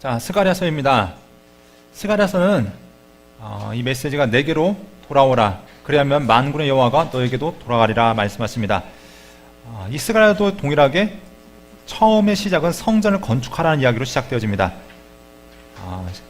자, 스가랴서입니다. 스가랴서는 이 메시지가 내게로 돌아오라. 그리하면 만군의 여호와가 너에게도 돌아가리라 말씀하십니다. 이 스가랴도 동일하게 처음의 시작은 성전을 건축하라는 이야기로 시작되어집니다.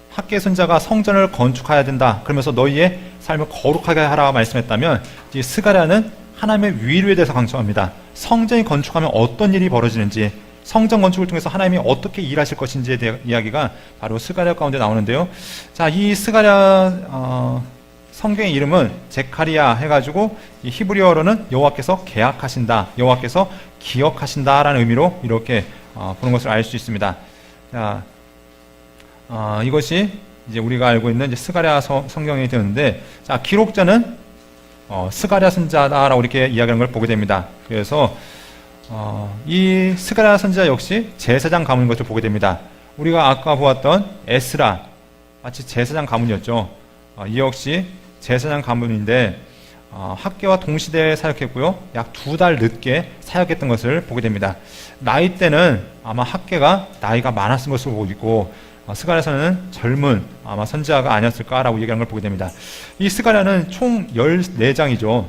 학개 선자가 성전을 건축해야 된다. 그러면서 너희의 삶을 거룩하게 하라 말씀했다면, 이 스가랴는 하나님의 위로에 대해서 강조합니다. 성전이 건축하면 어떤 일이 벌어지는지, 성전 건축을 통해서 하나님이 어떻게 일하실 것인지에 대한 이야기가 바로 스가랴 가운데 나오는데요. 자, 이 스가랴 성경의 이름은 제카리아 해가지고 이 히브리어로는 여호와께서 계약하신다, 여호와께서 기억하신다라는 의미로 이렇게 보는 것을 알 수 있습니다. 자, 이것이 이제 우리가 알고 있는 이제 스가랴 성경이 되는데, 자, 기록자는 스가랴 선지자다라고 이렇게 이야기하는 걸 보게 됩니다. 그래서 이 스가랴 선지자 역시 제사장 가문인 것을 보게 됩니다. 우리가 아까 보았던 에스라 마치 제사장 가문이었죠. 이 역시 제사장 가문인데 학개와 동시대에 사역했고요, 약 2달 늦게 사역했던 것을 보게 됩니다. 나이 때는 아마 학개가 나이가 많았을 것으로 보이고, 스가랴서는 젊은 아마 선지자가 아니었을까라고 얘기하는 걸 보게 됩니다. 이 스가랴는 총 14장이죠.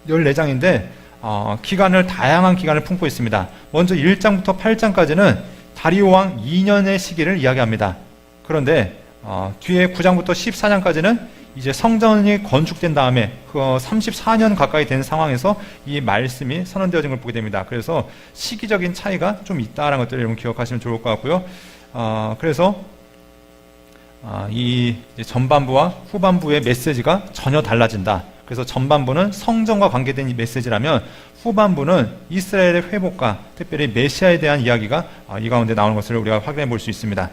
14장인데 기간을 다양한 기간을 품고 있습니다. 먼저 1장부터 8장까지는 다리오 왕 2년의 시기를 이야기합니다. 그런데 뒤에 9장부터 14장까지는 이제 성전이 건축된 다음에 그 34년 가까이 된 상황에서 이 말씀이 선언되어진 걸 보게 됩니다. 그래서 시기적인 차이가 좀 있다라는 것들을 여러분 기억하시면 좋을 것 같고요. 그래서 이 전반부와 후반부의 메시지가 전혀 달라진다. 그래서 전반부는 성전과 관계된 이 메시지라면 후반부는 이스라엘의 회복과 특별히 메시아에 대한 이야기가 이 가운데 나오는 것을 우리가 확인해 볼 수 있습니다.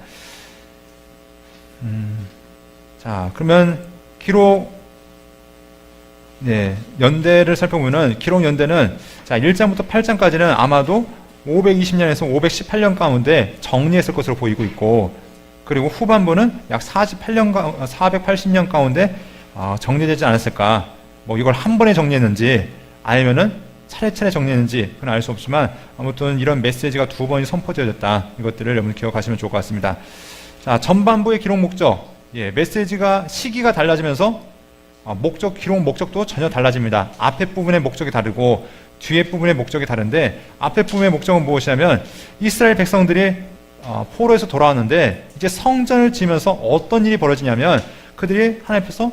자, 그러면 연대를 살펴보면은 기록 연대는, 자, 1장부터 8장까지는 아마도 520년에서 518년 가운데 정리했을 것으로 보이고 있고, 그리고 후반부는 약 480년 가운데 정리되지 않았을까. 뭐 이걸 한 번에 정리했는지 아니면은 차례차례 정리했는지 그건 알 수 없지만, 아무튼 이런 메시지가 2번이 선포되어졌다. 이것들을 여러분 기억하시면 좋을 것 같습니다. 자, 전반부의 기록 목적, 메시지가 시기가 달라지면서 기록 목적도 전혀 달라집니다. 앞에 부분의 목적이 다르고 뒤에 부분의 목적이 다른데, 앞에 부분의 목적은 무엇이냐면 이스라엘 백성들이 포로에서 돌아왔는데 이제 성전을 지으면서 어떤 일이 벌어지냐면 그들이 하나님 앞에서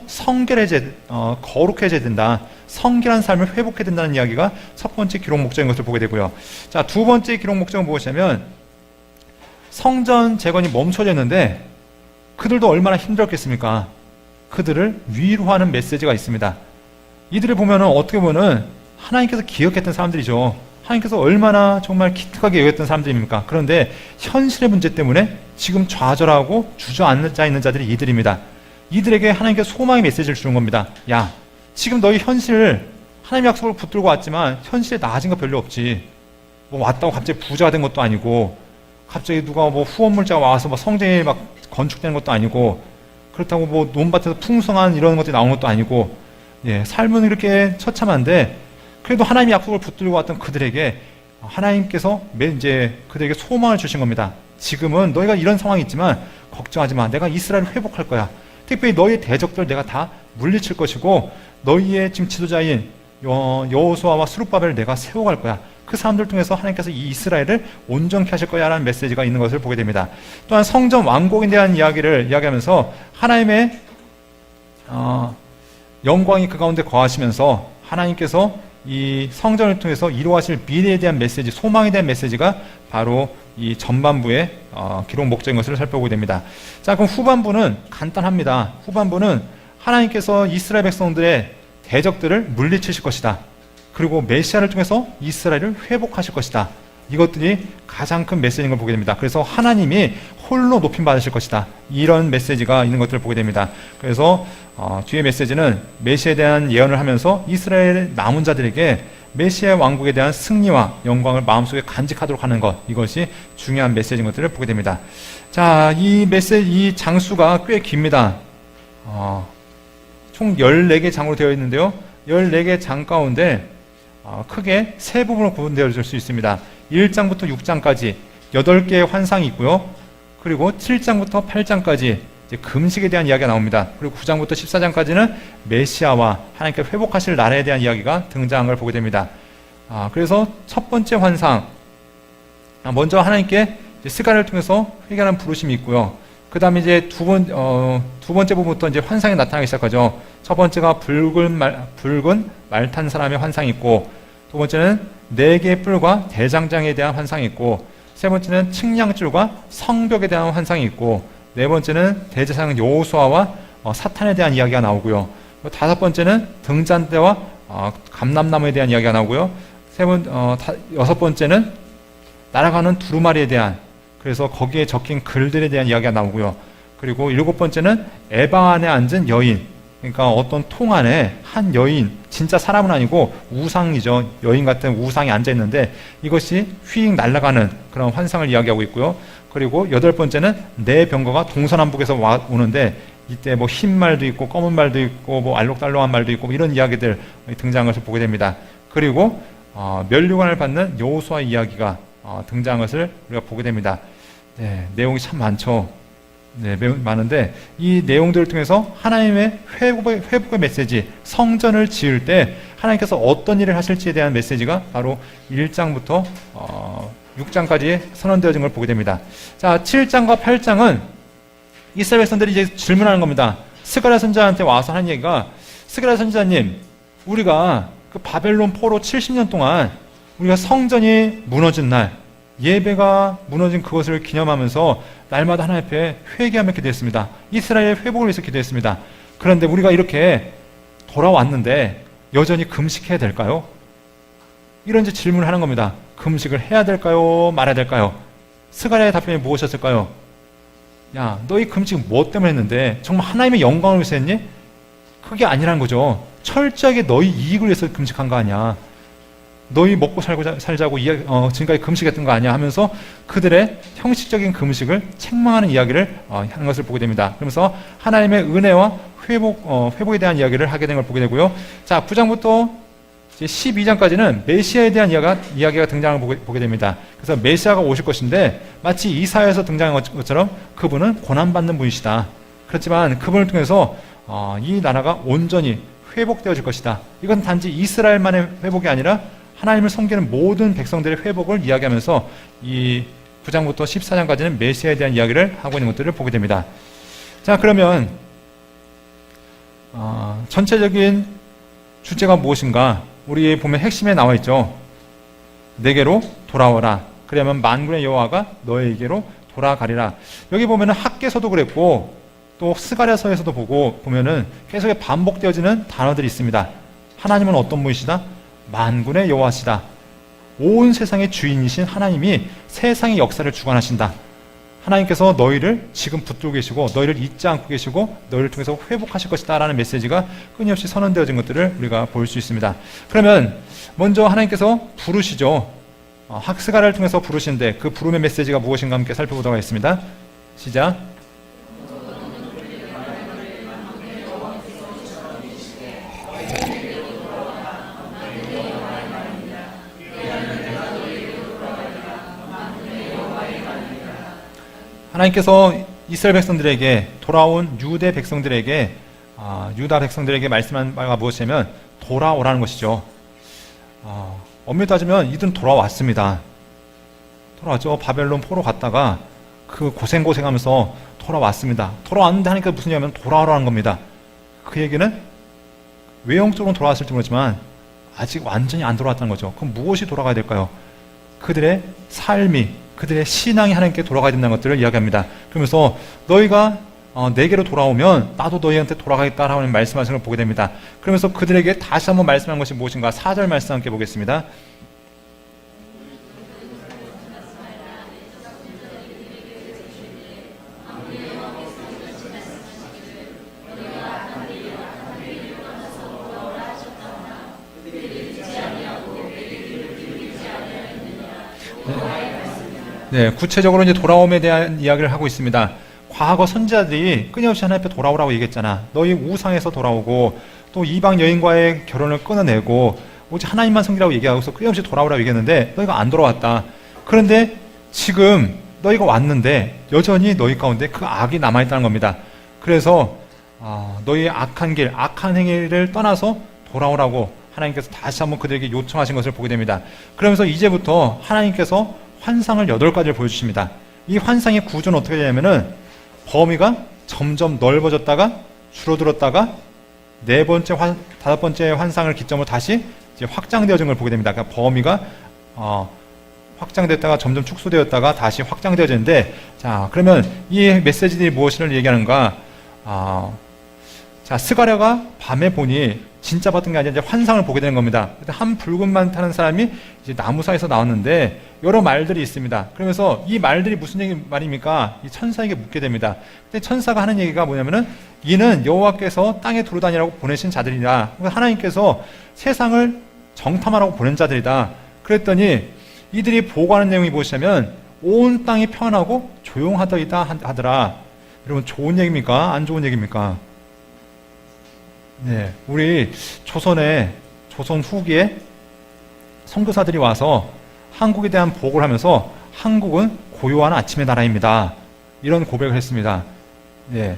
거룩해져야 된다, 성결한 삶을 회복해야 된다는 이야기가 첫 번째 기록 목적인 것을 보게 되고요. 자, 두 번째 기록 목적은 무엇이냐면 성전 재건이 멈춰졌는데 그들도 얼마나 힘들었겠습니까? 그들을 위로하는 메시지가 있습니다. 이들을 보면은 어떻게 보면은 하나님께서 기억했던 사람들이죠. 하나님께서 얼마나 정말 기특하게 여겼던 사람들입니까? 그런데 현실의 문제 때문에 지금 좌절하고 주저앉아 있는 자들이 이들입니다. 이들에게 하나님께서 소망의 메시지를 주는 겁니다. 야, 지금 너희 현실, 하나님의 약속을 붙들고 왔지만 현실에 나아진 거 별로 없지. 뭐 왔다고 갑자기 부자가 된 것도 아니고, 갑자기 누가 뭐 후원물자가 와서 뭐 성전이 막 건축되는 것도 아니고, 그렇다고 뭐 논밭에서 풍성한 이런 것들이 나오는 것도 아니고, 삶은 이렇게 처참한데 그래도 하나님의 약속을 붙들고 왔던 그들에게 하나님께서 이제 그들에게 소망을 주신 겁니다. 지금은 너희가 이런 상황이 있지만 걱정하지 마. 내가 이스라엘을 회복할 거야. 특별히 너희의 대적들 내가 다 물리칠 것이고, 너희의 지금 지도자인 여호수아와 스룹바벨을 내가 세워갈 거야. 그 사람들 통해서 하나님께서 이 이스라엘을 온전케 하실 거야 라는 메시지가 있는 것을 보게 됩니다. 또한 성전 완공에 대한 이야기를 이야기하면서 하나님의 영광이 그 가운데 거하시면서 하나님께서 이 성전을 통해서 이루어하실 미래에 대한 메시지, 소망에 대한 메시지가 바로 이 전반부의 기록 목적인 것을 살펴보게 됩니다. 자, 그럼 후반부는 간단합니다. 후반부는 하나님께서 이스라엘 백성들의 대적들을 물리치실 것이다. 그리고 메시아를 통해서 이스라엘을 회복하실 것이다. 이것들이 가장 큰 메시지인 걸 보게 됩니다. 그래서 하나님이 홀로 높임 받으실 것이다. 이런 메시지가 있는 것들을 보게 됩니다. 그래서 뒤에 메시지는 메시아에 대한 예언을 하면서 이스라엘 남은 자들에게 메시아 왕국에 대한 승리와 영광을 마음속에 간직하도록 하는 것, 이것이 중요한 메시지인 것들을 보게 됩니다. 자, 이 장수가 꽤 깁니다. 총 14개 장으로 되어 있는데요. 14개 장 가운데 크게 세 부분으로 구분되어질 수 있습니다. 1장부터 6장까지 8개의 환상이 있고요. 그리고 7장부터 8장까지 금식에 대한 이야기가 나옵니다. 그리고 9장부터 14장까지는 메시아와 하나님께 회복하실 나라에 대한 이야기가 등장한 걸 보게 됩니다. 그래서 첫 번째 환상, 먼저 하나님께 스가랴를 통해서 회개하는 부르심이 있고요. 그 다음에 이제 두 번째 부분부터 이제 환상이 나타나기 시작하죠. 첫 번째가 붉은 말 탄 사람의 환상이 있고, 두 번째는 4개의 뿔과 대장장에 대한 환상이 있고, 세 번째는 측량줄과 성벽에 대한 환상이 있고, 네 번째는 대제사장 여호수아와 사탄에 대한 이야기가 나오고요. 다섯 번째는 등잔대와 감람나무에 대한 이야기가 나오고요. 여섯 번째는 날아가는 두루마리에 대한, 그래서 거기에 적힌 글들에 대한 이야기가 나오고요. 그리고 일곱 번째는 에방 안에 앉은 여인, 그러니까 어떤 통 안에 한 여인, 진짜 사람은 아니고 우상이죠. 여인 같은 우상이 앉아 있는데 이것이 휙 날아가는 그런 환상을 이야기하고 있고요. 그리고 여덟 번째는 네 병거가 동서남북에서 오는데 이때 뭐 흰 말도 있고 검은 말도 있고 뭐 알록달록한 말도 있고 이런 이야기들 등장한 것을 보게 됩니다. 그리고 면류관을 받는 여호수아 이야기가 등장한 것을 우리가 보게 됩니다. 네, 내용이 참 많죠. 네, 매우 많은데 이 내용들을 통해서 하나님의 회복의 메시지, 성전을 지을 때 하나님께서 어떤 일을 하실지에 대한 메시지가 바로 1장부터 6장까지 선언되어진 걸 보게 됩니다. 자, 7장과 8장은 이스라엘 백성들이 이제 질문하는 겁니다. 스가랴 선지자한테 와서 하는 얘기가, 스가랴 선지자님, 우리가 그 바벨론 포로 70년 동안 우리가 성전이 무너진 날, 예배가 무너진 그것을 기념하면서 날마다 하나님 앞에 회개하며 기도했습니다. 이스라엘의 회복을 위해서 기도했습니다. 그런데 우리가 이렇게 돌아왔는데 여전히 금식해야 될까요? 이런 이제 질문을 하는 겁니다. 금식을 해야 될까요? 말아야 될까요? 스가랴의 답변이 무엇이었을까요? 야, 너희 금식 뭐 때문에 했는데 정말 하나님의 영광을 위해서 했니? 그게 아니라는 거죠. 철저하게 너희 이익을 위해서 금식한 거 아니야. 너희 먹고 살자고 지금까지 금식했던 거 아니야 하면서 그들의 형식적인 금식을 책망하는 이야기를 하는 것을 보게 됩니다. 그러면서 하나님의 은혜와 회복에 대한 이야기를 하게 된 걸 보게 되고요. 자, 9장부터 12장까지는 메시아에 대한 이야기가 등장을 보게 됩니다. 그래서 메시아가 오실 것인데 마치 이사야에서 등장한 것처럼 그분은 고난받는 분이시다. 그렇지만 그분을 통해서 이 나라가 온전히 회복되어질 것이다. 이건 단지 이스라엘만의 회복이 아니라 하나님을 섬기는 모든 백성들의 회복을 이야기하면서 이 9장부터 14장까지는 메시아에 대한 이야기를 하고 있는 것들을 보게 됩니다. 자, 그러면 전체적인 주제가 무엇인가? 우리 보면 핵심에 나와 있죠. 내게로 돌아오라. 그러면 만군의 여호와가 너에게로 돌아가리라. 여기 보면은 학개서도 그랬고 또 스가랴서에서도 보면은 계속 반복되어지는 단어들이 있습니다. 하나님은 어떤 분이시다? 만군의 여호와시다. 온 세상의 주인이신 하나님이 세상의 역사를 주관하신다. 하나님께서 너희를 지금 붙들고 계시고 너희를 잊지 않고 계시고 너희를 통해서 회복하실 것이다 라는 메시지가 끊임없이 선언되어진 것들을 우리가 볼 수 있습니다. 그러면 먼저 하나님께서 부르시죠. 스가랴를 통해서 부르시는데 그 부름의 메시지가 무엇인가 함께 살펴보도록 하겠습니다. 시작. 하나님께서 이스라엘 백성들에게 돌아온 유대 백성들에게 유다 백성들에게 말씀한 바가 무엇이냐면 돌아오라는 것이죠. 엄밀히 따지면 이들은 돌아왔습니다. 돌아왔죠. 바벨론 포로 갔다가 그 고생하면서 돌아왔습니다. 돌아왔는데 하니까 무슨 얘기냐면 돌아오라는 겁니다. 그 얘기는 외형적으로는 돌아왔을지 모르지만 아직 완전히 안 돌아왔다는 거죠. 그럼 무엇이 돌아가야 될까요? 그들의 삶이, 그들의 신앙이 하나님께 돌아가야 된다는 것들을 이야기합니다. 그러면서 너희가 내게로 돌아오면 나도 너희한테 돌아가겠다라는 말씀하시는 걸 보게 됩니다. 그러면서 그들에게 다시 한번 말씀한 것이 무엇인가? 4절 말씀 함께 보겠습니다. 네, 구체적으로 이제 돌아옴에 대한 이야기를 하고 있습니다. 과거 선지자들이 끊임없이 하나님 앞에 돌아오라고 얘기했잖아. 너희 우상에서 돌아오고 또 이방 여인과의 결혼을 끊어내고 오직 하나님만 섬기라고 얘기하고서 끊임없이 돌아오라고 얘기했는데 너희가 안 돌아왔다. 그런데 지금 너희가 왔는데 여전히 너희 가운데 그 악이 남아있다는 겁니다. 그래서 너희의 악한 길, 악한 행위를 떠나서 돌아오라고 하나님께서 다시 한번 그들에게 요청하신 것을 보게 됩니다. 그러면서 이제부터 하나님께서 환상을 8가지를 보여주십니다. 이 환상의 구조는 어떻게 되냐면은 범위가 점점 넓어졌다가 줄어들었다가 4번째, 5번째 환상을 기점으로 다시 이제 확장되어진 걸 보게 됩니다. 그러니까 범위가 확장됐다가 점점 축소되었다가 다시 확장되어지는데, 자, 그러면 이 메시지들이 무엇을 얘기하는가? 자, 스가랴가 밤에 보니 진짜 봤던 게 아니라 이제 환상을 보게 되는 겁니다. 한 붉은만 타는 사람이 이제 나무 사이에서 나왔는데 여러 말들이 있습니다. 그러면서 이 말들이 무슨 말입니까? 이 천사에게 묻게 됩니다. 근데 천사가 하는 얘기가 뭐냐면은 이는 여호와께서 땅에 두루다니라고 보내신 자들이다. 하나님께서 세상을 정탐하라고 보낸 자들이다. 그랬더니 이들이 보고하는 내용이 무엇이냐면 온 땅이 평안하고 조용하더이다 하더라. 여러분, 좋은 얘기입니까? 안 좋은 얘기입니까? 네, 우리 조선 후기에 선교사들이 와서 한국에 대한 보고를 하면서 한국은 고요한 아침의 나라입니다. 이런 고백을 했습니다. 네,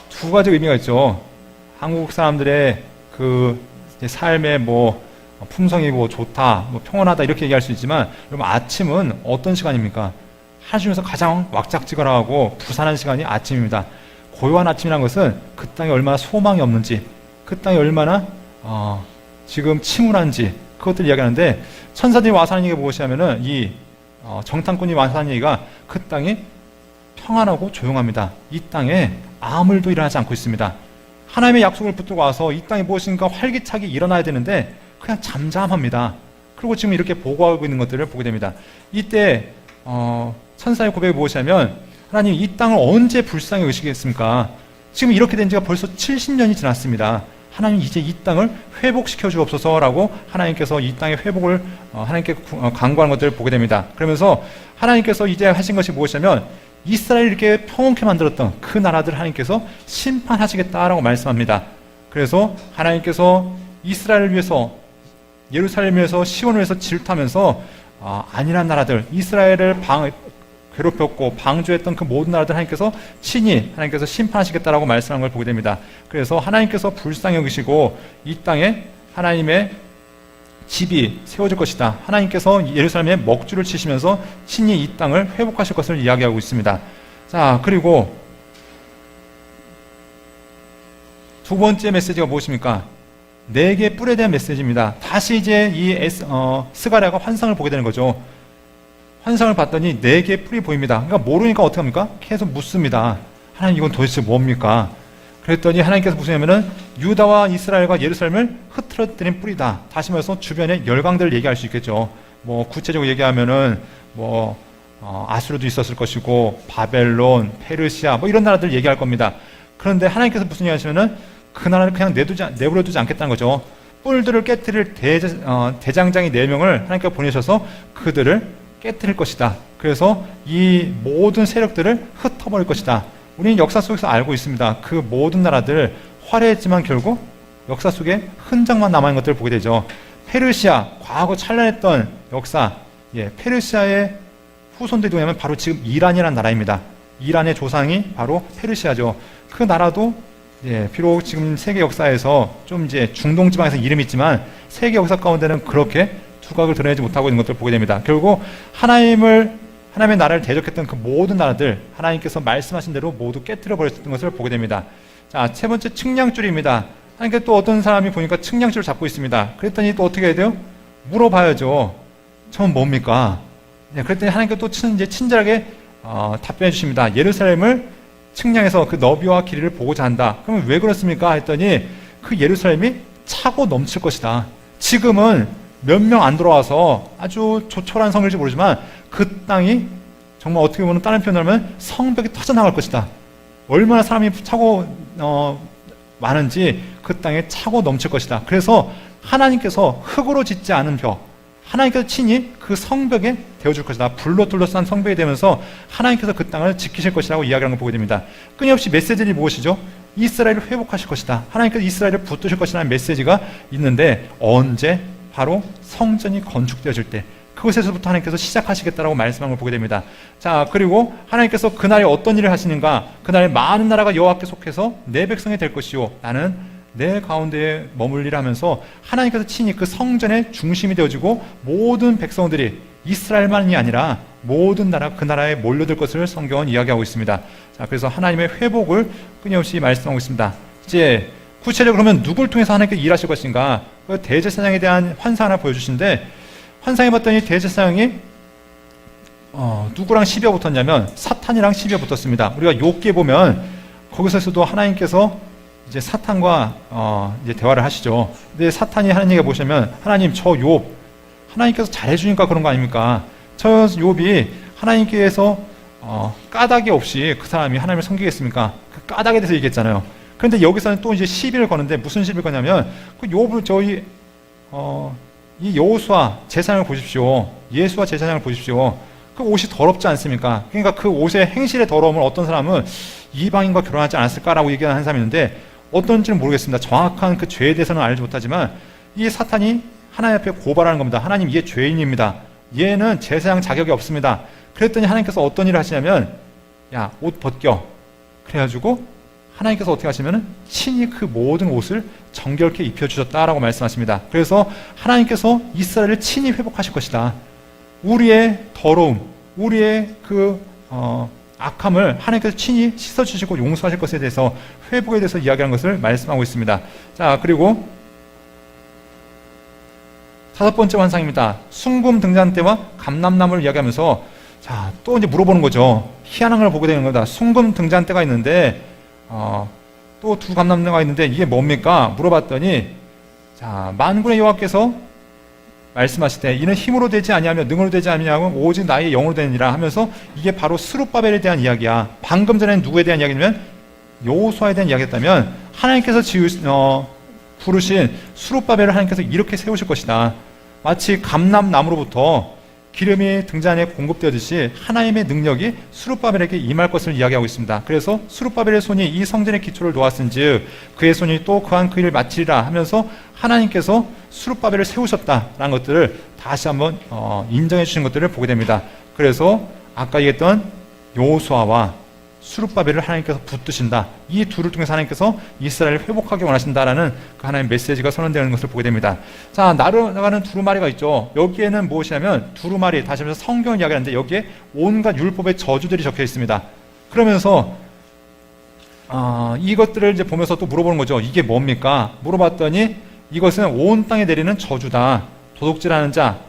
2가지 의미가 있죠. 한국 사람들의 그 삶의 품성이 좋다, 평온하다 이렇게 얘기할 수 있지만, 여러분, 아침은 어떤 시간입니까? 하루 중에서 가장 왁작지껄하고 부산한 시간이 아침입니다. 고요한 아침이라는 것은 그 땅에 얼마나 소망이 없는지, 그 땅이 얼마나 지금 침울한지 그것들 이야기하는데, 천사들이 와서 하는 얘기가 무엇이냐면은 이 정탐꾼이 와서 하는 얘기가 그 땅이 평안하고 조용합니다. 이 땅에 아무 일도 일어나지 않고 있습니다. 하나님의 약속을 붙들고 와서 이 땅이 무엇인가 활기차게 일어나야 되는데 그냥 잠잠합니다. 그리고 지금 이렇게 보고하고 있는 것들을 보게 됩니다. 이때 천사의 고백이 무엇이냐면, 하나님, 이 땅을 언제 불쌍히 여기시겠습니까? 지금 이렇게 된 지가 벌써 70년이 지났습니다. 하나님, 이제 이 땅을 회복시켜 주옵소서라고 하나님께서 이 땅의 회복을 하나님께 간구하는 것들을 보게 됩니다. 그러면서 하나님께서 이제 하신 것이 무엇이냐면, 이스라엘을 이렇게 평온케 만들었던 그 나라들 하나님께서 심판하시겠다라고 말씀합니다. 그래서 하나님께서 이스라엘을 위해서, 예루살렘을 위해서, 시온을 위해서 질투하면서 아니란 나라들, 이스라엘을 괴롭혔고 방주했던 그 모든 나라들 하나님께서 친히 하나님께서 심판하시겠다라고 말씀한 걸 보게 됩니다. 그래서 하나님께서 불쌍히 여기시고 이 땅에 하나님의 집이 세워질 것이다. 하나님께서 예루살렘에 먹주를 치시면서 친히 이 땅을 회복하실 것을 이야기하고 있습니다. 자, 그리고 2번째 메시지가 무엇입니까? 4개의 뿔에 대한 메시지입니다. 다시 이제 이 스가랴가 환상을 보게 되는 거죠. 환상을 봤더니 4개의 뿔이 보입니다. 그러니까 모르니까 어떻게 합니까? 계속 묻습니다. 하나님, 이건 도대체 뭡니까? 그랬더니 하나님께서 무슨 얘기냐면은 유다와 이스라엘과 예루살렘을 흐트러뜨린 뿔이다. 다시 말해서 주변의 열강들을 얘기할 수 있겠죠. 구체적으로 얘기하면은 아수르도 있었을 것이고 바벨론, 페르시아 이런 나라들 얘기할 겁니다. 그런데 하나님께서 무슨 얘기 하시면은 그 나라를 그냥 내버려두지 않겠다는 거죠. 뿔들을 깨뜨릴 대장장이 4명을 하나님께서 보내셔서 그들을 깨뜨릴 것이다. 그래서 이 모든 세력들을 흩어버릴 것이다. 우리는 역사 속에서 알고 있습니다. 그 모든 나라들 화려했지만 결국 역사 속에 흔적만 남아있는 것들을 보게 되죠. 페르시아, 과거 찬란했던 역사, 페르시아의 후손들이 누구냐면 바로 지금 이란이라는 나라입니다. 이란의 조상이 바로 페르시아죠. 그 나라도 비록 지금 세계 역사에서 좀 이제 중동 지방에서 이름이 있지만 세계 역사 가운데는 그렇게 두각을 드러내지 못하고 있는 것들을 보게 됩니다. 결국 하나님의 나라를 대적했던 그 모든 나라들 하나님께서 말씀하신 대로 모두 깨뜨려 버렸던 것을 보게 됩니다. 자, 3번째 측량줄입니다. 하나님께서 또 어떤 사람이 보니까 측량줄을 잡고 있습니다. 그랬더니 또 어떻게 해야 돼요? 물어봐야죠. 저는 뭡니까? 그랬더니 하나님께서 또 이제 친절하게 답변해 주십니다. 예루살렘을 측량해서 그 너비와 길이를 보고자 한다. 그러면 왜 그렇습니까? 했더니 그 예루살렘이 차고 넘칠 것이다. 지금은 몇 명 안 들어와서 아주 조촐한 성일지 모르지만 그 땅이 정말 어떻게 보면 다른 표현을 하면 성벽이 터져나갈 것이다. 얼마나 사람이 차고 많은지 그 땅에 차고 넘칠 것이다. 그래서 하나님께서 흙으로 짓지 않은 벽, 하나님께서 친히 그 성벽에 되어줄 것이다. 불로 둘러싼 성벽이 되면서 하나님께서 그 땅을 지키실 것이라고 이야기하는 걸 보게 됩니다. 끊임없이 메시지들이 무엇이죠? 이스라엘을 회복하실 것이다. 하나님께서 이스라엘을 붙드실 것이라는 메시지가 있는데 언제? 바로 성전이 건축되어질 때, 그곳에서부터 하나님께서 시작하시겠다라고 말씀한 걸 보게 됩니다. 자, 그리고 하나님께서 그날에 어떤 일을 하시는가? 그날에 많은 나라가 여호와께 속해서 내 백성이 될 것이요 나는 내 가운데에 머물리라 하면서 하나님께서 친히 그 성전의 중심이 되어지고 모든 백성들이 이스라엘만이 아니라 모든 나라 그 나라에 몰려들 것을 성경은 이야기하고 있습니다. 자, 그래서 하나님의 회복을 끊임없이 말씀하고 있습니다. 이제 구체적으로 그러면 누굴 통해서 하나님께 일하실 것인가? 그 대제사장에 대한 환상 하나 보여주신데 환상해봤더니 대제사장이 누구랑 시비가 붙었냐면 사탄이랑 시비가 붙었습니다. 우리가 욥기에 보면 거기서도 하나님께서 이제 사탄과 이제 대화를 하시죠. 근데 사탄이 하나님에게 보시면 하나님 저 욥 하나님께서 잘해주니까 그런 거 아닙니까? 저 욥이 하나님께서 까닭이 없이 그 사람이 하나님을 섬기겠습니까? 그 까닭에 대해서 얘기했잖아요. 그런데 여기서는 또 이제 시비를 거는데 무슨 시비를 거냐면 그 욥을 저희 이 여호수아 제사장을 보십시오. 예수와 제사장을 보십시오. 그 옷이 더럽지 않습니까? 그러니까 그 옷의 행실의 더러움을 어떤 사람은 이방인과 결혼하지 않았을까라고 얘기하는 사람이 있는데 어떤지는 모르겠습니다. 정확한 그 죄에 대해서는 알지 못하지만 이 사탄이 하나님 앞에 고발하는 겁니다. 하나님 얘 죄인입니다. 얘는 제사장 자격이 없습니다. 그랬더니 하나님께서 어떤 일을 하시냐면 야, 옷 벗겨. 그래가지고 하나님께서 어떻게 하시면은 친히 그 모든 옷을 정결케 입혀주셨다라고 말씀하십니다. 그래서 하나님께서 이스라엘을 친히 회복하실 것이다. 우리의 더러움, 우리의 그 악함을 하나님께서 친히 씻어주시고 용서하실 것에 대해서 회복에 대해서 이야기하는 것을 말씀하고 있습니다. 자, 그리고 5번째 환상입니다. 숭금 등잔 때와 감람나무를 이야기하면서 자, 또 이제 물어보는 거죠. 희한한 걸 보게 되는 거다. 숭금 등잔대가 있는데 또 두 감람나무가 있는데 이게 뭡니까? 물어봤더니 자, 만군의 여호와께서 말씀하실 때 이는 힘으로 되지 아니하며 능으로 되지 아니하고 오직 나의 영으로 되느니라 하면서 이게 바로 스룹바벨에 대한 이야기야. 방금 전에는 누구에 대한 이야기냐면 여호수아에 대한 이야기였다면 하나님께서 부르신 스룹바벨을 하나님께서 이렇게 세우실 것이다. 마치 감람나무로부터 기름이 등잔에 공급되듯이 하나님의 능력이 스룹바벨에게 임할 것을 이야기하고 있습니다. 그래서 스룹바벨의 손이 이 성전의 기초를 놓았은즉 그의 손이 또 그한 그 일을 마치리라 하면서 하나님께서 스룹바벨을 세우셨다라는 것들을 다시 한번 인정해 주신 것들을 보게 됩니다. 그래서 아까 얘기했던 여호수아와 스룹바벨을 하나님께서 붙드신다. 이 둘을 통해서 하나님께서 이스라엘을 회복하기 원하신다라는 그 하나님의 메시지가 선언되는 것을 보게 됩니다. 자, 날아가는 두루마리가 있죠. 여기에는 무엇이냐면 두루마리, 다시 한번 성경 이야기하는데 여기에 온갖 율법의 저주들이 적혀 있습니다. 그러면서 이것들을 이제 보면서 또 물어보는 거죠. 이게 뭡니까? 물어봤더니 이것은 온 땅에 내리는 저주다. 도둑질하는 자,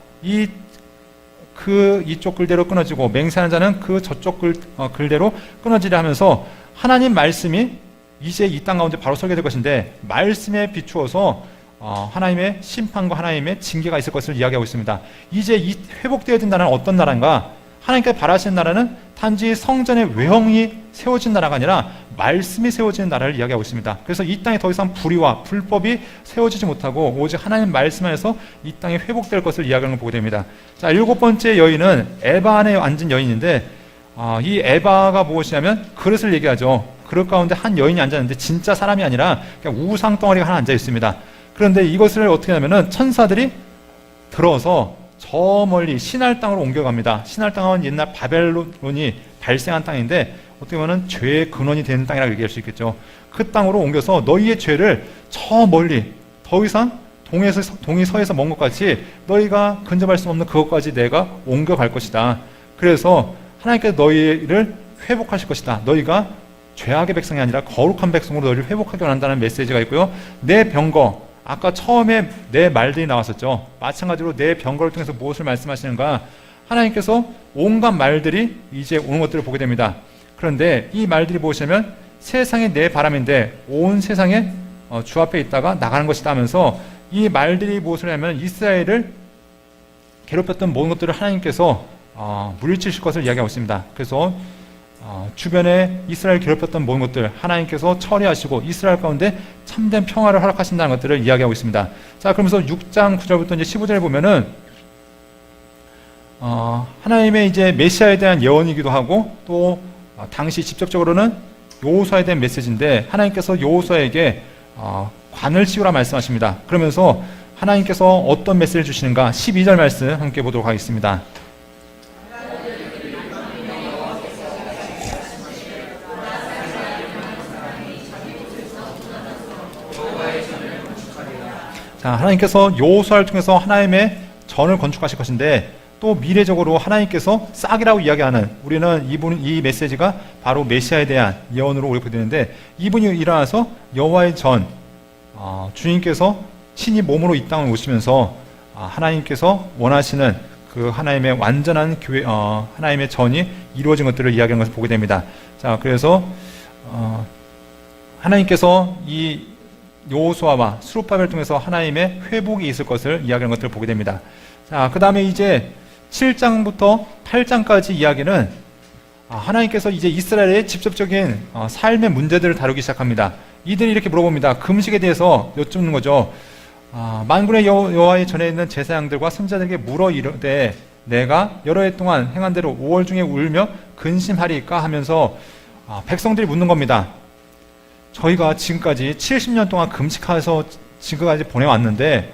이쪽 글대로 끊어지고 맹세하는 자는 그 저쪽 글대로 끊어지려 하면서 하나님 말씀이 이제 이 땅 가운데 바로 설계될 것인데 말씀에 비추어서 하나님의 심판과 하나님의 징계가 있을 것을 이야기하고 있습니다. 이제 이 회복되어야 된다는 어떤 나라인가? 하나님께서 바라시는 나라는 단지 성전의 외형이 세워진 나라가 아니라 말씀이 세워지는 나라를 이야기하고 있습니다. 그래서 이 땅에 더 이상 불의와 불법이 세워지지 못하고 오직 하나님 말씀 안에서 이 땅이 회복될 것을 이야기하는 걸 보게 됩니다. 자, 7번째 여인은 에바 안에 앉은 여인인데 이 에바가 무엇이냐면 그릇을 얘기하죠. 그릇 가운데 한 여인이 앉았는데 진짜 사람이 아니라 그냥 우상 덩어리가 하나 앉아 있습니다. 그런데 이것을 어떻게 하냐면은 천사들이 들어서 저 멀리 신할 땅으로 옮겨갑니다. 신할 땅은 옛날 바벨론이 발생한 땅인데 어떻게 보면 죄의 근원이 되는 땅이라고 얘기할 수 있겠죠. 그 땅으로 옮겨서 너희의 죄를 저 멀리 더 이상 동이 서에서 먼 것 같이 너희가 근접할 수 없는 그것까지 내가 옮겨갈 것이다. 그래서 하나님께서 너희를 회복하실 것이다. 너희가 죄악의 백성이 아니라 거룩한 백성으로 너희를 회복하게 원한다는 메시지가 있고요. 내 병거, 아까 처음에 내 말들이 나왔었죠. 마찬가지로 내 병거를 통해서 무엇을 말씀하시는가? 하나님께서 온갖 말들이 이제 오는 것들을 보게 됩니다. 그런데 이 말들이 무엇이냐면 세상의 내 바람인데 온 세상에 주 앞에 있다가 나가는 것이다 하면서 이 말들이 무엇을 하냐면 이스라엘을 괴롭혔던 모든 것들을 하나님께서 물리치실 것을 이야기하고 있습니다. 그래서 주변에 이스라엘 괴롭혔던 모든 것들 하나님께서 처리하시고 이스라엘 가운데 참된 평화를 허락하신다는 것들을 이야기하고 있습니다. 자, 그러면서 6장 9절부터 이제 15절에 보면은 하나님의 이제 메시아에 대한 예언이기도 하고 또 당시 직접적으로는 여호수아에 대한 메시지인데 하나님께서 여호수아에게 관을 씌우라 말씀하십니다. 그러면서 하나님께서 어떤 메시지를 주시는가 12절 말씀 함께 보도록 하겠습니다. 자, 하나님께서 여호수아를 통해서 하나님의 전을 건축하실 것인데 또 미래적으로 하나님께서 싹이라고 이야기하는, 우리는 이 메시지가 바로 메시아에 대한 예언으로 우리가 보게 되는데, 이분이 일어나서 여호와의 전, 주님께서 친히 몸으로 이 땅을 오시면서 하나님께서 원하시는 그 하나님의 완전한 교회, 하나님의 전이 이루어진 것들을 이야기하는 것을 보게 됩니다. 자, 그래서 하나님께서 이 여호수아와 스룹바벨을 통해서 하나님의 회복이 있을 것을 이야기하는 것들을 보게 됩니다. 자, 그 다음에 이제 7장부터 8장까지 이야기는 하나님께서 이제 이스라엘의 직접적인 삶의 문제들을 다루기 시작합니다. 이들이 이렇게 물어봅니다. 금식에 대해서 여쭙는 거죠. 만군의 여호와의 전에 있는 제사장들과 선지자들에게 물어 이르되 내가 여러 해 동안 행한 대로 5월 중에 울며 근심하리까 하면서 백성들이 묻는 겁니다. 저희가 지금까지 70년 동안 금식해서 지금까지 보내왔는데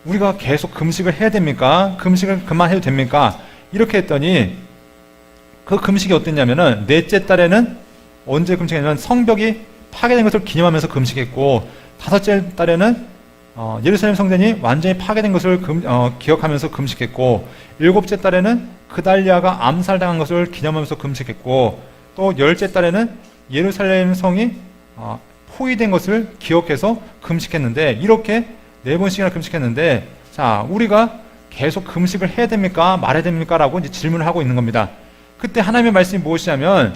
우리가 계속 금식을 해야 됩니까? 금식을 그만해도 됩니까? 이렇게 했더니 그 금식이 어땠냐면은 넷째 달에는 언제 금식했냐면 성벽이 파괴된 것을 기념하면서 금식했고, 다섯째 달에는 예루살렘 성전이 완전히 파괴된 것을 기억하면서 금식했고, 일곱째 달에는 그달리아가 암살당한 것을 기념하면서 금식했고, 또 열째 달에는 예루살렘 성이 포위된 것을 기억해서 금식했는데, 이렇게 4번씩이나 금식했는데, 자, 우리가 계속 금식을 해야 됩니까? 말해야 됩니까? 라고 이제 질문을 하고 있는 겁니다. 그때 하나님의 말씀이 무엇이냐면,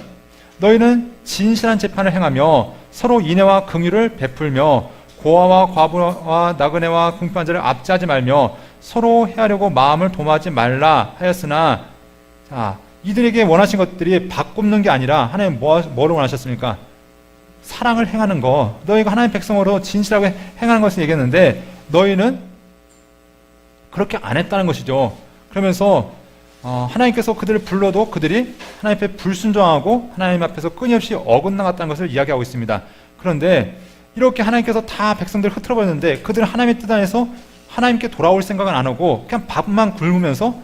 너희는 진실한 재판을 행하며 서로 인애와 긍휼을 베풀며 고아와 과부와 나그네와 궁핍한 자를 압제하지 말며 서로 해하려고 마음을 도모하지 말라 하였으나, 자, 이들에게 원하신 것들이 바꾸는 게 아니라 하나님 뭐를 원하셨습니까? 사랑을 행하는 거. 너희가 하나님 백성으로 진실하게 행하는 것을 얘기했는데 너희는 그렇게 안 했다는 것이죠. 그러면서 하나님께서 그들을 불러도 그들이 하나님 앞에 불순종하고 하나님 앞에서 끊임없이 어긋나갔다는 것을 이야기하고 있습니다. 그런데 이렇게 하나님께서 다 백성들을 흐트러버렸는데 그들은 하나님의 뜻 안에서 하나님께 돌아올 생각은 안 하고 그냥 밥만 굶으면서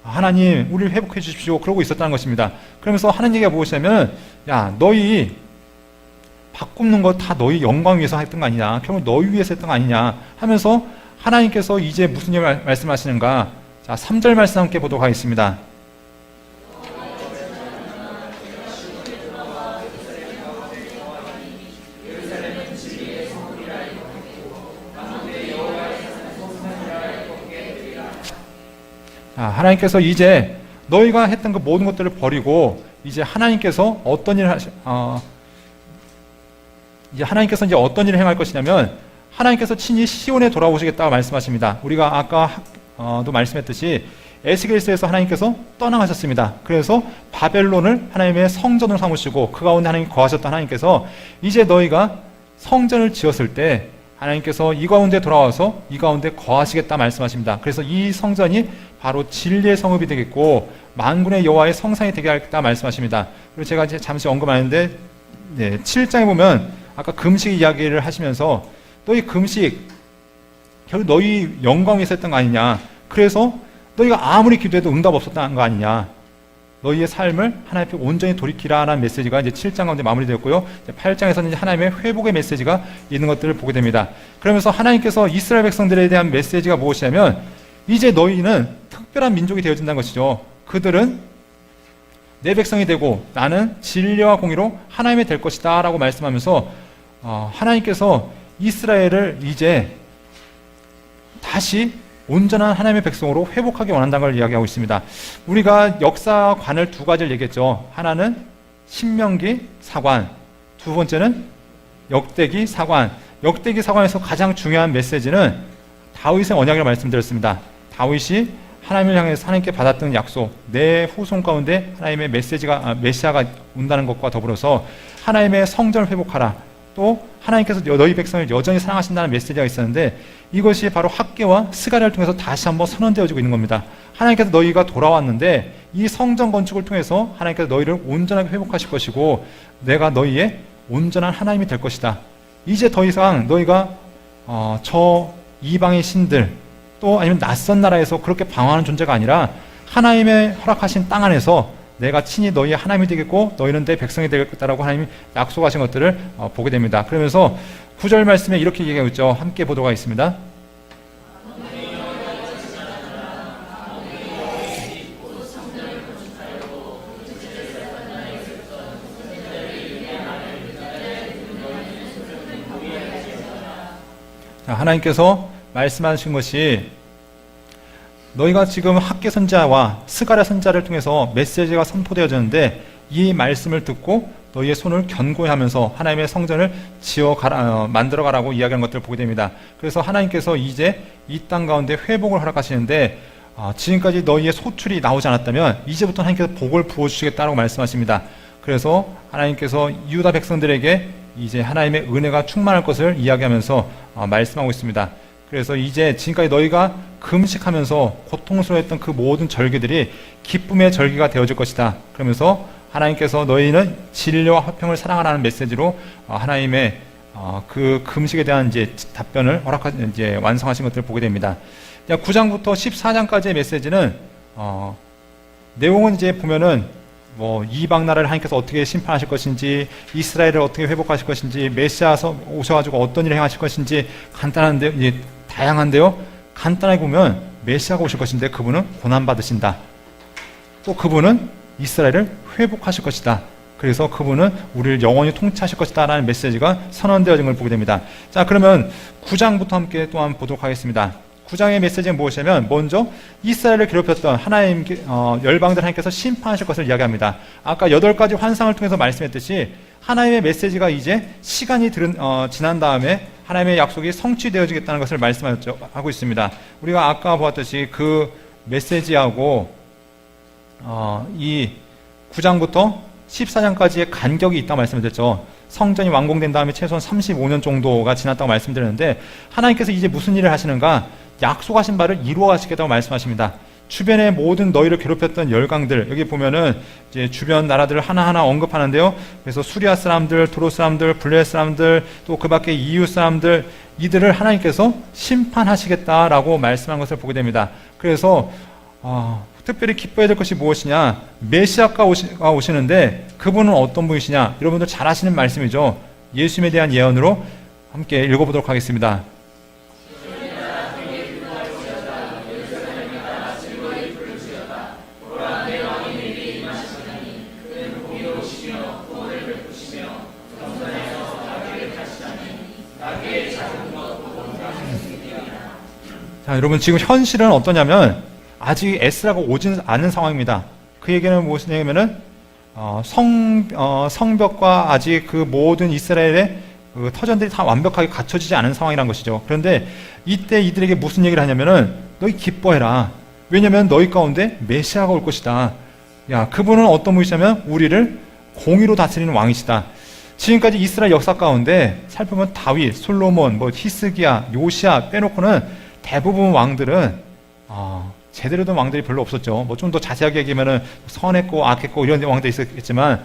하나님 우리를 회복해 주십시오 그러고 있었다는 것입니다. 그러면서 하는 얘기가 무엇이냐면, 야, 너희 밥 굽는 거 다 너희 영광 위해서 했던 거 아니냐, 결국 너희 위해서 했던 거 아니냐 하면서 하나님께서 이제 무슨 얘기를 말씀하시는가. 자, 3절 말씀 함께 보도록 하겠습니다. 하나님께서 이제 너희가 했던 그 모든 것들을 버리고 이제 하나님께서 어떤 일을 이제 하나님께서 이제 어떤 일을 행할 것이냐면, 하나님께서 친히 시온에 돌아오시겠다고 말씀하십니다. 우리가 아까도 말씀했듯이 에스겔서에서 하나님께서 떠나가셨습니다. 그래서 바벨론을 하나님의 성전으로 삼으시고 그 가운데 하나님이 거하셨던 하나님께서 이제 너희가 성전을 지었을 때 하나님께서 이 가운데 돌아와서 이 가운데 거하시겠다 말씀하십니다. 그래서 이 성전이 바로 진리의 성읍이 되겠고 만군의 여호와의 성산이 되게 하겠다 말씀하십니다. 그리고 제가 이제 잠시 언급하는데 7장에 보면 아까 금식 이야기를 하시면서 너희 금식 결국 너희 영광 위에서 했던 거 아니냐, 그래서 너희가 아무리 기도해도 응답 없었다는 거 아니냐, 너희의 삶을 하나님 앞에 온전히 돌이키라라는 메시지가 이제 7장 가운데 마무리되었고요. 8장에서는 이제 하나님의 회복의 메시지가 있는 것들을 보게 됩니다. 그러면서 하나님께서 이스라엘 백성들에 대한 메시지가 무엇이냐면, 이제 너희는 특별한 민족이 되어진다는 것이죠. 그들은 내 백성이 되고 나는 진리와 공의로 하나님이 될 것이다 라고 말씀하면서 하나님께서 이스라엘을 이제 다시 온전한 하나님의 백성으로 회복하기 원한다는 걸 이야기하고 있습니다. 우리가 역사관을 두 가지를 얘기했죠. 하나는 신명기 사관, 두 번째는 역대기 사관. 역대기 사관에서 가장 중요한 메시지는 다윗의 언약이라고 말씀드렸습니다. 다윗이 하나님을 향해서 하나님께 받았던 약속, 내 후손 가운데 하나님의 메시아가 온다는 것과 더불어서 하나님의 성전을 회복하라, 또 하나님께서 너희 백성을 여전히 사랑하신다는 메시지가 있었는데, 이것이 바로 학개와 스가랴를 통해서 다시 한번 선언되어지고 있는 겁니다. 하나님께서 너희가 돌아왔는데 이 성전 건축을 통해서 하나님께서 너희를 온전하게 회복하실 것이고 내가 너희의 온전한 하나님이 될 것이다. 이제 더 이상 너희가 저 이방의 신들 또 아니면 낯선 나라에서 그렇게 방황하는 존재가 아니라 하나님의 허락하신 땅 안에서 내가 친히 너희의 하나님이 되겠고 너희는 내 백성이 되겠다라고 하나님이 약속하신 것들을 보게 됩니다. 그러면서 9절 말씀에 이렇게 얘기하고 있죠. 함께 보도록 하겠습니다. 자, 하나님께서 말씀하신 것이 너희가 지금 학개 선지자와 스가랴 선지자를 통해서 메시지가 선포되어졌는데 이 말씀을 듣고 너희의 손을 견고히 하면서 하나님의 성전을 만들어 가라고 이야기하는 것들을 보게 됩니다. 그래서 하나님께서 이제 이 땅 가운데 회복을 허락하시는데 지금까지 너희의 소출이 나오지 않았다면 이제부터 하나님께서 복을 부어주시겠다라고 말씀하십니다. 그래서 하나님께서 유다 백성들에게 이제 하나님의 은혜가 충만할 것을 이야기하면서 말씀하고 있습니다. 그래서 이제 지금까지 너희가 금식하면서 고통스러워했던 그 모든 절기들이 기쁨의 절기가 되어질 것이다. 그러면서 하나님께서 너희는 진리와 화평을 사랑하라는 메시지로 하나님의 그 금식에 대한 이제 답변을 이제 완성하신 것들을 보게 됩니다. 9장부터 14장까지의 메시지는 내용은 이제 보면은 뭐 이방 나라를 하나님께서 어떻게 심판하실 것인지, 이스라엘을 어떻게 회복하실 것인지, 메시아 오셔가지고 어떤 일을 행하실 것인지 간단한데 이제 다양한데요. 간단하게 보면 메시아가 오실 것인데 그분은 고난 받으신다. 또 그분은 이스라엘을 회복하실 것이다. 그래서 그분은 우리를 영원히 통치하실 것이다 라는 메시지가 선언되어진 걸 보게 됩니다. 자, 그러면 9장부터 함께 또한 보도록 하겠습니다. 9장의 메시지는 무엇이냐면 먼저 이스라엘을 괴롭혔던 하나님 열방들 하나님께서 심판하실 것을 이야기합니다. 아까 8가지 환상을 통해서 말씀했듯이 하나님의 메시지가 이제 시간이 지난 다음에 하나님의 약속이 성취되어지겠다는 것을 말씀하고 있습니다. 우리가 아까 보았듯이 그 메시지하고 이 9장부터 14장까지의 간격이 있다고 말씀드렸죠. 성전이 완공된 다음에 최소한 35년 정도가 지났다고 말씀드렸는데 하나님께서 이제 무슨 일을 하시는가? 약속하신 바를 이루어 가시겠다고 말씀하십니다. 주변의 모든 너희를 괴롭혔던 열강들, 여기 보면은 이제 주변 나라들을 하나하나 언급하는데요. 그래서 수리아 사람들, 두로 사람들, 블레 사람들, 또 그 밖에 이웃 사람들, 이들을 하나님께서 심판하시겠다라고 말씀한 것을 보게 됩니다. 그래서 특별히 기뻐해야 될 것이 무엇이냐? 메시아가 오시는데 그분은 어떤 분이시냐? 여러분들 잘 아시는 말씀이죠. 예수님에 대한 예언으로 함께 읽어보도록 하겠습니다. 자, 여러분 지금 현실은 어떠냐면 아직 에스라가 오진 않은 상황입니다. 그 얘기는 무엇이냐면은 성벽과 아직 그 모든 이스라엘의 그 터전들이 다 완벽하게 갖춰지지 않은 상황이란 것이죠. 그런데 이때 이들에게 무슨 얘기를 하냐면은 너희 기뻐해라. 왜냐하면 너희 가운데 메시아가 올 것이다. 야, 그분은 어떤 분이시냐면 우리를 공의로 다스리는 왕이시다. 지금까지 이스라엘 역사 가운데 살펴보면 다윗, 솔로몬, 히스기야, 요시야 빼놓고는 대부분 왕들은 제대로 된 왕들이 별로 없었죠. 좀 더 자세하게 얘기하면은 선했고 악했고 이런 왕들이 있었겠지만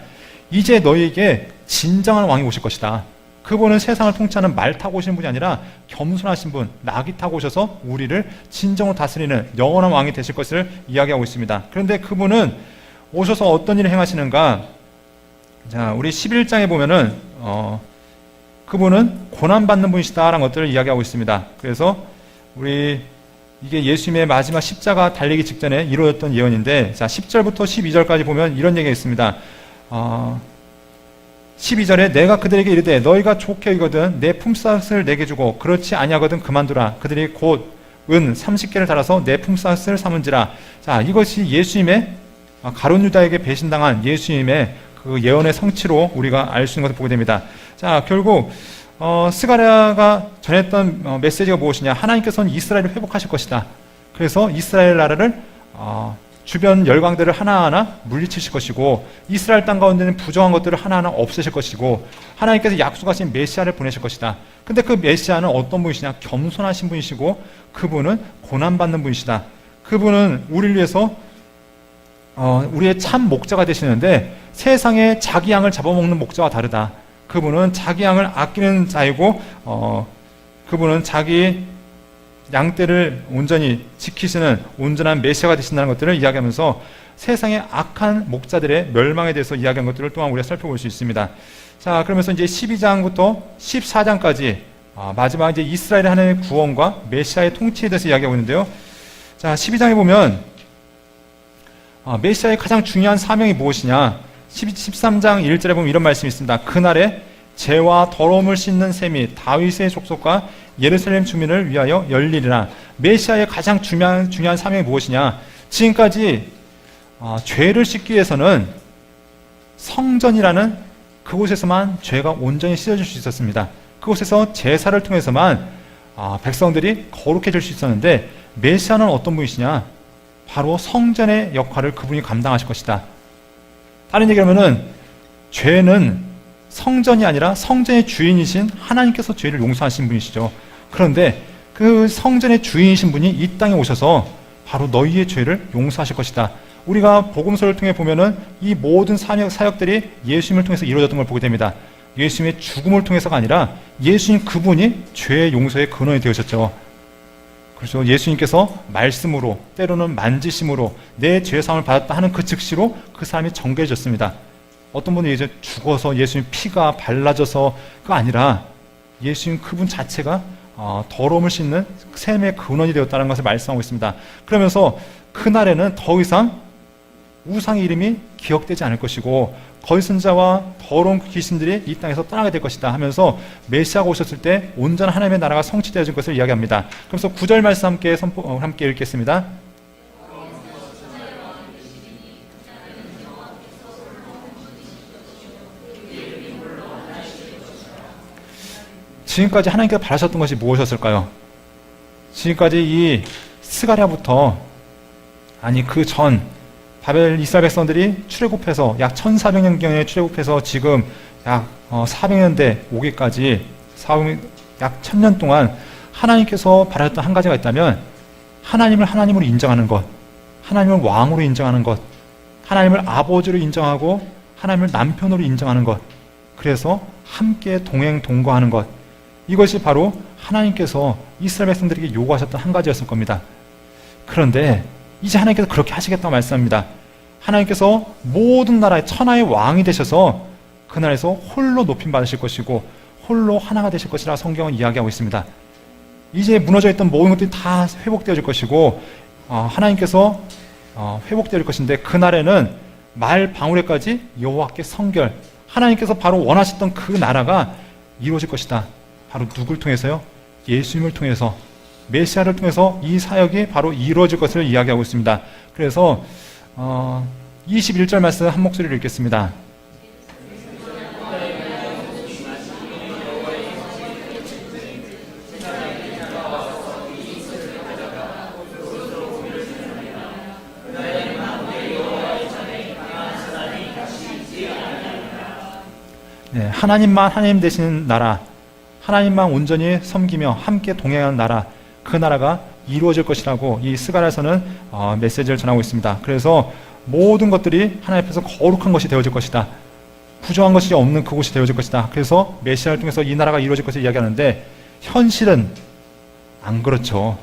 이제 너희에게 진정한 왕이 오실 것이다. 그분은 세상을 통치하는 말 타고 오신 분이 아니라 겸손하신 분, 나귀 타고 오셔서 우리를 진정으로 다스리는 영원한 왕이 되실 것을 이야기하고 있습니다. 그런데 그분은 오셔서 어떤 일을 행하시는가? 자, 우리 11장에 보면은 그분은 고난받는 분이시다라는 것들을 이야기하고 있습니다. 그래서 이게 예수님의 마지막 십자가 달리기 직전에 이루어졌던 예언인데, 자, 10절부터 12절까지 보면 이런 얘기가 있습니다. 12절에 내가 그들에게 이르되 너희가 좋게 여기거든 내 품삯을 내게 주고 그렇지 아니하거든 그만두라. 그들이 곧 은 30개를 달아서 내 품삯을 삼은지라. 자, 이것이 예수님의 가룟 유다에게 배신당한 예수님의 그 예언의 성취로 우리가 알 수 있는 것을 보게 됩니다. 자, 결국 스가랴가 전했던 메시지가 무엇이냐? 하나님께서는 이스라엘을 회복하실 것이다. 그래서 이스라엘 나라를 주변 열강들을 하나하나 물리치실 것이고 이스라엘 땅 가운데는 부정한 것들을 하나하나 없애실 것이고 하나님께서 약속하신 메시아를 보내실 것이다. 근데 그 메시아는 어떤 분이시냐? 겸손하신 분이시고 그분은 고난받는 분이시다. 그분은 우리를 위해서 우리의 참 목자가 되시는데 세상에 자기 양을 잡아먹는 목자와 다르다. 그분은 자기 양을 아끼는 자이고 그분은 자기 양떼를 온전히 지키시는 온전한 메시아가 되신다는 것들을 이야기하면서 세상의 악한 목자들의 멸망에 대해서 이야기한 것들을 또한 우리가 살펴볼 수 있습니다. 자, 그러면서 이제 12장부터 14장까지 마지막 이제 이스라엘의 하나님의 구원과 메시아의 통치에 대해서 이야기하고 있는데요. 자, 12장에 보면 메시아의 가장 중요한 사명이 무엇이냐? 13장 1절에 보면 이런 말씀이 있습니다. 그날에 죄와 더러움을 씻는 셈이 다윗의 족속과 예루살렘 주민을 위하여 열리리라. 메시아의 가장 중요한 사명이 무엇이냐? 지금까지 죄를 씻기 위해서는 성전이라는 그곳에서만 죄가 온전히 씻어질 수 있었습니다. 그곳에서 제사를 통해서만 백성들이 거룩해질 수 있었는데, 메시아는 어떤 분이시냐? 바로 성전의 역할을 그분이 감당하실 것이다. 다른 얘기로 하면은 죄는 성전이 아니라 성전의 주인이신 하나님께서 죄를 용서하신 분이시죠. 그런데 그 성전의 주인이신 분이 이 땅에 오셔서 바로 너희의 죄를 용서하실 것이다. 우리가 복음서를 통해 보면은 이 모든 사역들이 예수님을 통해서 이루어졌던 걸 보게 됩니다. 예수님의 죽음을 통해서가 아니라 예수님 그분이 죄의 용서의 근원이 되으셨죠. 그렇죠. 예수님께서 말씀으로, 때로는 만지심으로 내 죄사함을 받았다 하는 그 즉시로 그 사람이 정결해졌습니다. 어떤 분은 이제 죽어서 예수님 피가 발라져서 그거 아니라 예수님 그분 자체가 더러움을 씻는 샘의 근원이 되었다는 것을 말씀하고 있습니다. 그러면서 그날에는 더 이상 우상의 이름이 기억되지 않을 것이고 거짓선자와 더러운 귀신들이 이 땅에서 떠나게 될 것이다 하면서 메시아가 오셨을 때 온전한 하나님의 나라가 성취되어질 것을 이야기합니다. 그래서 9절 말씀 함께 읽겠습니다. 지금까지 하나님께서 바라셨던 것이 무엇이었을까요? 지금까지 이 스가랴부터 그 전 바벨 이스라엘 백성들이 출애굽해서 약 1400년경에 출애굽해서 지금 약 400년대 오기까지 약 1000년 동안 하나님께서 바라셨던 한 가지가 있다면 하나님을 하나님으로 인정하는 것, 하나님을 왕으로 인정하는 것, 하나님을 아버지로 인정하고 하나님을 남편으로 인정하는 것, 그래서 함께 동행 동거하는 것, 이것이 바로 하나님께서 이스라엘 백성들에게 요구하셨던 한 가지였을 겁니다. 그런데 이제 하나님께서 그렇게 하시겠다고 말씀합니다. 하나님께서 모든 나라의 천하의 왕이 되셔서 그날에서 홀로 높임 받으실 것이고 홀로 하나가 되실 것이라 성경은 이야기하고 있습니다. 이제 무너져 있던 모든 것들이 다 회복되어질 것이고 하나님께서 회복될 것인데, 그날에는 말 방울에까지 여호와께 성결, 하나님께서 바로 원하셨던 그 나라가 이루어질 것이다. 바로 누굴 통해서요? 예수님을 통해서, 메시아를 통해서 이 사역이 바로 이루어질 것을 이야기하고 있습니다. 그래서 21절 말씀 한 목소리로 읽겠습니다. 네, 하나님만 하나님 되시는 나라, 하나님만 온전히 섬기며 함께 동행하는 나라, 그 나라가 이루어질 것이라고 이 스가랴서는 메시지를 전하고 있습니다. 그래서 모든 것들이 하나님 앞에서 거룩한 것이 되어질 것이다. 부정한 것이 없는 그곳이 되어질 것이다. 그래서 메시아를 통해서 이 나라가 이루어질 것을 이야기하는데, 현실은 안 그렇죠.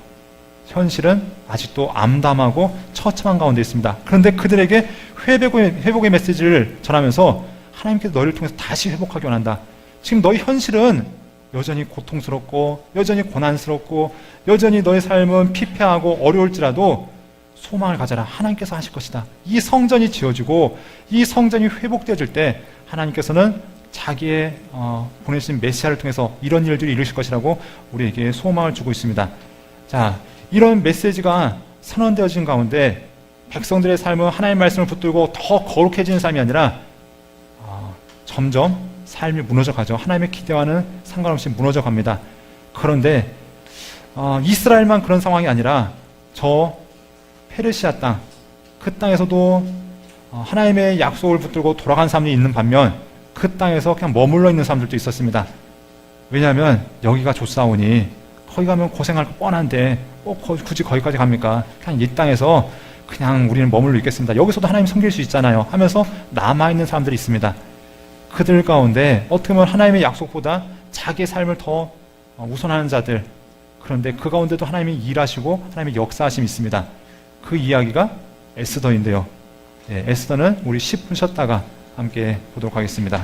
현실은 아직도 암담하고 처참한 가운데 있습니다. 그런데 그들에게 회복의 메시지를 전하면서 하나님께서 너희를 통해서 다시 회복하기 원한다. 지금 너희 현실은 여전히 고통스럽고 여전히 고난스럽고 여전히 너의 삶은 피폐하고 어려울지라도 소망을 가져라. 하나님께서 하실 것이다. 이 성전이 지어지고 이 성전이 회복되어질 때 하나님께서는 자기의 보내신 메시아를 통해서 이런 일들이 이루실 것이라고 우리에게 소망을 주고 있습니다. 자, 이런 메시지가 선언되어진 가운데 백성들의 삶은 하나님의 말씀을 붙들고 더 거룩해지는 삶이 아니라 점점 삶이 무너져가죠. 하나님의 기대와는 상관없이 무너져갑니다. 그런데 이스라엘만 그런 상황이 아니라 저 페르시아 땅, 그 땅에서도 하나님의 약속을 붙들고 돌아간 사람이 있는 반면 그 땅에서 그냥 머물러 있는 사람들도 있었습니다. 왜냐하면 여기가 좋사오니 거기 가면 고생할 거 뻔한데 굳이 거기까지 갑니까? 그냥 이 땅에서 그냥 우리는 머물러 있겠습니다. 여기서도 하나님 섬길 수 있잖아요 하면서 남아있는 사람들이 있습니다. 그들 가운데 어떻게 보면 하나님의 약속보다 자기의 삶을 더 우선하는 자들, 그런데 그 가운데도 하나님이 일하시고 하나님의 역사하심이 있습니다. 그 이야기가 에스더인데요. 에스더는 우리 10분 쉬었다가 함께 보도록 하겠습니다.